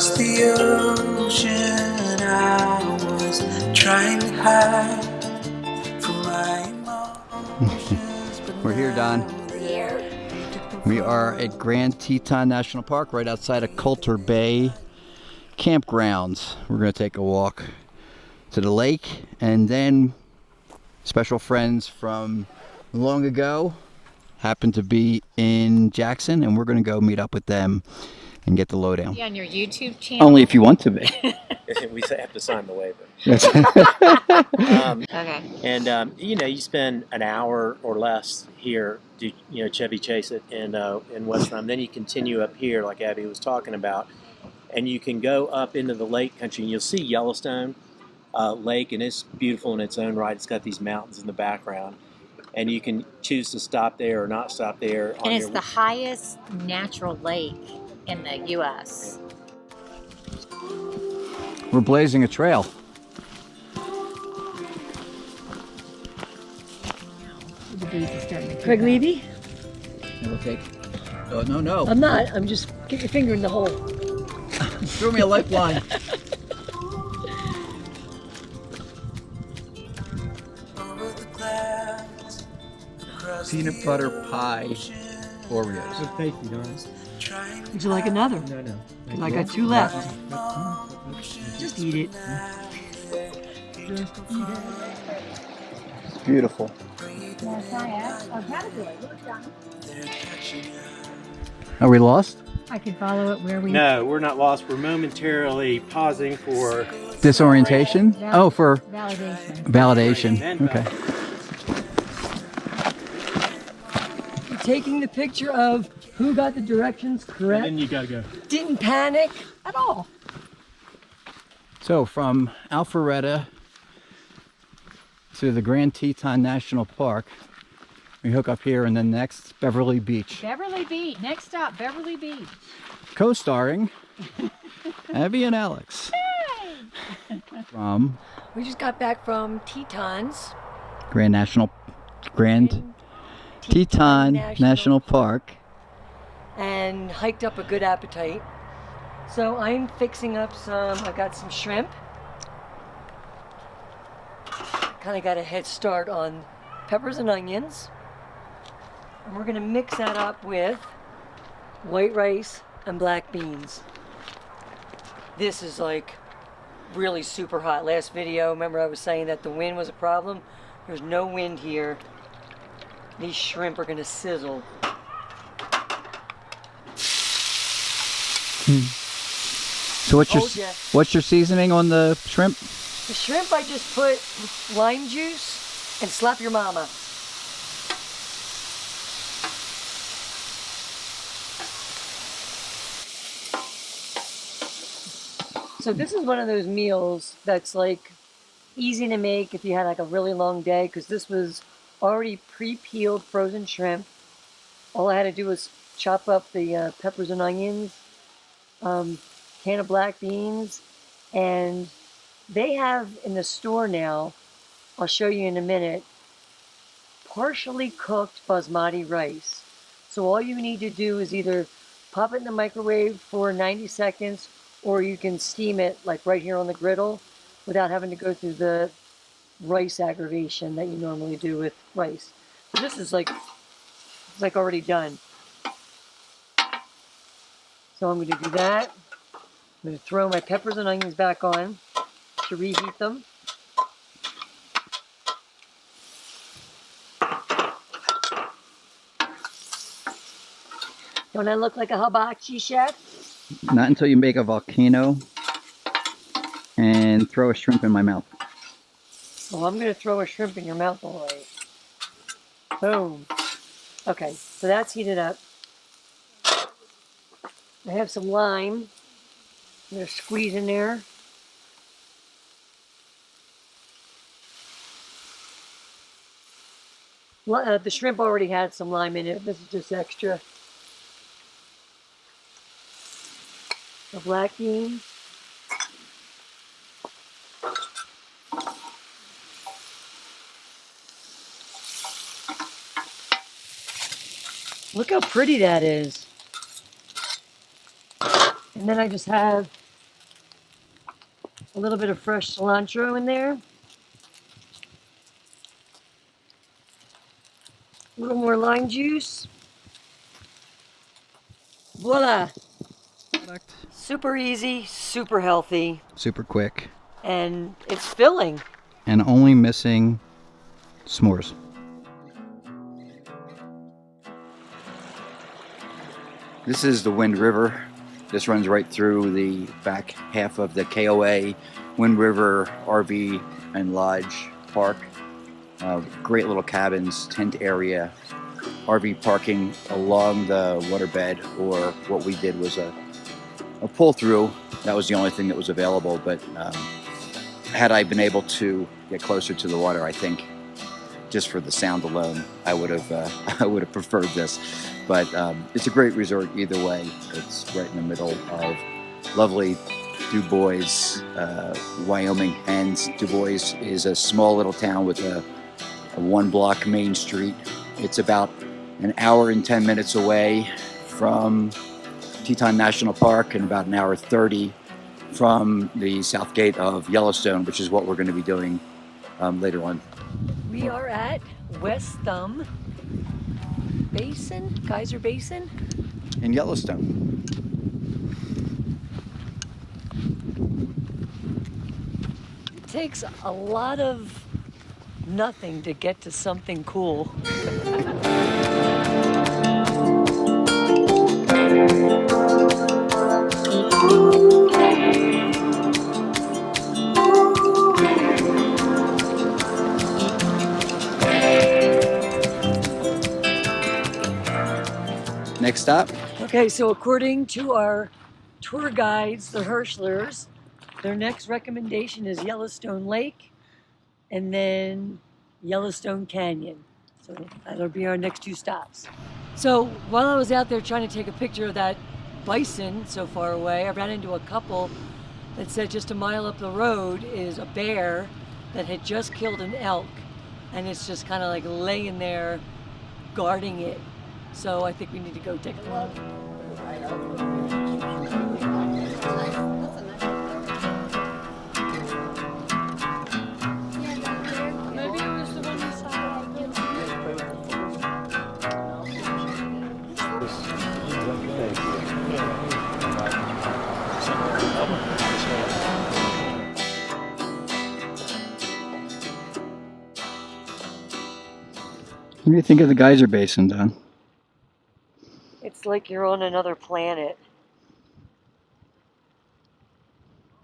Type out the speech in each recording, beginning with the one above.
across the ocean, I was trying to hide from my emotions. We're here, Don. We are at Grand Teton National Park, right outside of Coulter Bay Campgrounds. We're going to take a walk to the lake, and then special friends from long ago happen to be in Jackson, and we're going to go meet up with them and get the lowdown. On your YouTube channel? Only if you want to be. We have to sign the waiver. Yes. Okay. And you know, you spend an hour or less here to Chevy Chase it in Westland. Then you continue up here, like Abby was talking about, and you can go up into the lake country, and you'll see Yellowstone Lake, and it's beautiful in its own right. It's got these mountains in the background, and you can choose to stop there or not stop there. And it's the highest natural lake in the U.S. We're blazing a trail. Craig Levy? We'll take. Oh, no. I'm not. I'm just get your finger in the hole. Throw me a lifeline. Peanut butter pie Oreos. Thank you, darling. Would you like another? No. I got 2 left. Just eat it. It's beautiful. Are we lost? I can follow it where we... No, we're not lost. We're momentarily pausing for Disorientation? Oh, for validation. validation. Okay. Taking the picture of who got the directions correct. and then you gotta go. Didn't panic at all. So from Alpharetta to the Grand Teton National Park, we hook up here, and then next Beverly Beach. Beverly Beach. Next stop, Beverly Beach. Co-starring Abby and Alex. From We just got back from Teton's. Grand Teton National Park. And hiked up a good appetite. So I'm fixing up I've got some shrimp. Kind of got a head start on peppers and onions. And we're gonna mix that up with white rice and black beans. This is like really super hot. Last video, remember I was saying that the wind was a problem? There's no wind here. These shrimp are gonna sizzle. So what's your seasoning on the shrimp? The shrimp I just put lime juice and slap your mama. So this is one of those meals that's like easy to make if you had like a really long day, because this was already pre-peeled frozen shrimp. All I had to do was chop up the peppers and onions, can of black beans, and they have in the store now, I'll show you in a minute, partially cooked basmati rice. So all you need to do is either pop it in the microwave for 90 seconds, or you can steam it like right here on the griddle without having to go through the rice aggravation that you normally do with rice. So this is like, it's like already done. So I'm going to do that. I'm going to throw my peppers and onions back on to reheat them. Don't I look like a hibachi chef? Not until you make a volcano and throw a shrimp in my mouth. Well, I'm going to throw a shrimp in your mouth, all right. Boom. Okay, so that's heated up. I have some lime. I'm going to squeeze in there. Well, the shrimp already had some lime in it. This is just extra. The black beans. Look how pretty that is. And then I just have A little bit of fresh cilantro in there. A little more lime juice. Voila! Super easy, super healthy, Super quick. and it's filling. And only missing s'mores. This is the Wind River. This runs right through the back half of the KOA Wind River RV and Lodge Park. Great little cabins, tent area, RV parking along the waterbed, or what we did was a pull through. That was the only thing that was available, but had I been able to get closer to the water, I think just for the sound alone, I would have preferred this. But it's a great resort either way. It's right in the middle of lovely Dubois, Wyoming, and Dubois is a small little town with a one-block main street. It's about an hour and 10 minutes away from Teton National Park and about an hour 30 from the south gate of Yellowstone, which is what we're going to be doing later on. We are at West Thumb Basin, Geyser Basin. In Yellowstone. It takes a lot of nothing to get to something cool. Next stop. Okay, so according to our tour guides, the Hirschlers, their next recommendation is Yellowstone Lake and then Yellowstone Canyon. So that'll be our next two stops. So while I was out there trying to take a picture of that bison so far away, I ran into a couple that said just a mile up the road is a bear that had just killed an elk, and it's just kind of like laying there guarding it. So I think we need to go take a look. Maybe it was the one you saw. What do you think of the Geyser Basin, Don? It's like you're on another planet.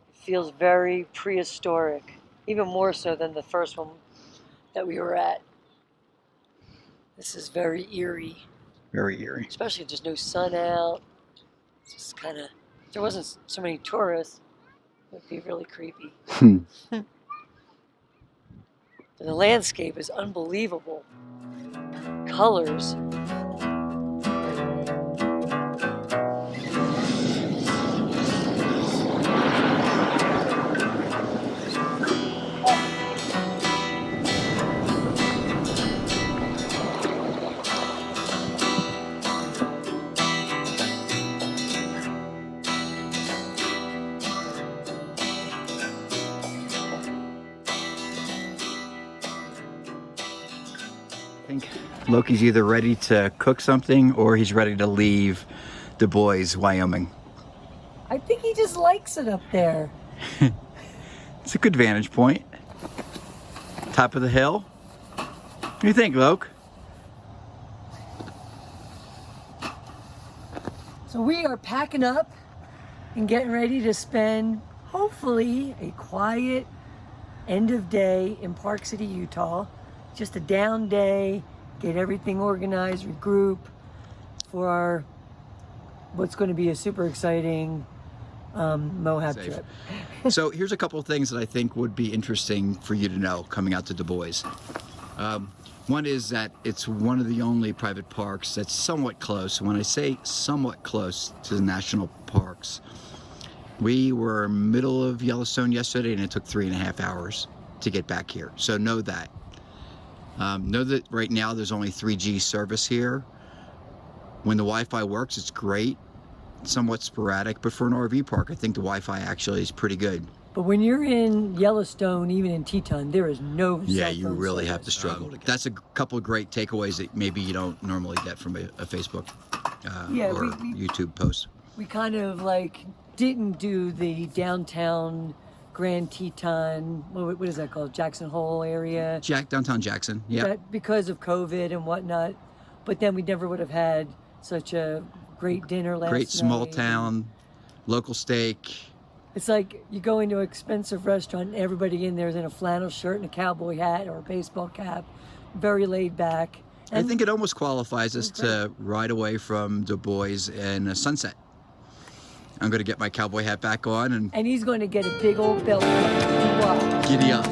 It feels very prehistoric, even more so than the first one that we were at. This is very eerie. Very eerie. Especially if there's no sun out. It's just kind of, if there wasn't so many tourists, it would be really creepy. The landscape is unbelievable. Colors. I think Loki's either ready to cook something or he's ready to leave Dubois, Wyoming. I think he just likes it up there. It's a good vantage point. Top of the hill. What do you think, Loke? So we are packing up and getting ready to spend, hopefully, a quiet end of day in Park City, Utah. Just a down day, get everything organized, regroup for our, what's going to be a super exciting Moab Safe. trip. So here's a couple of things that I think would be interesting for you to know coming out to Dubois. One is that it's one of the only private parks that's somewhat close. When I say somewhat close to the national parks, we were middle of Yellowstone yesterday and it took 3.5 hours to get back here. So know that. Know that right now there's only 3G service here. When the Wi-Fi works, it's great. somewhat sporadic, but for an RV park, I think the Wi-Fi actually is pretty good. But when you're in Yellowstone, even in Teton, there is no Yeah, cell you phone really service. have to struggle. That's a couple of great takeaways that maybe you don't normally get from a Facebook Yeah, or we- YouTube post. We kind of like didn't do the downtown Grand Teton, what is that called? Jackson Hole area. Downtown Jackson, yeah. Because of COVID and whatnot. But then we never would have had such a great dinner last night. Great small town, local steak. It's like you go into an expensive restaurant and everybody in there is in a flannel shirt and a cowboy hat or a baseball cap, very laid back. I think it almost qualifies us to ride away from Dubois and Sunset. I'm going to get my cowboy hat back on and he's going to get a big old belt from Dubois. giddy up.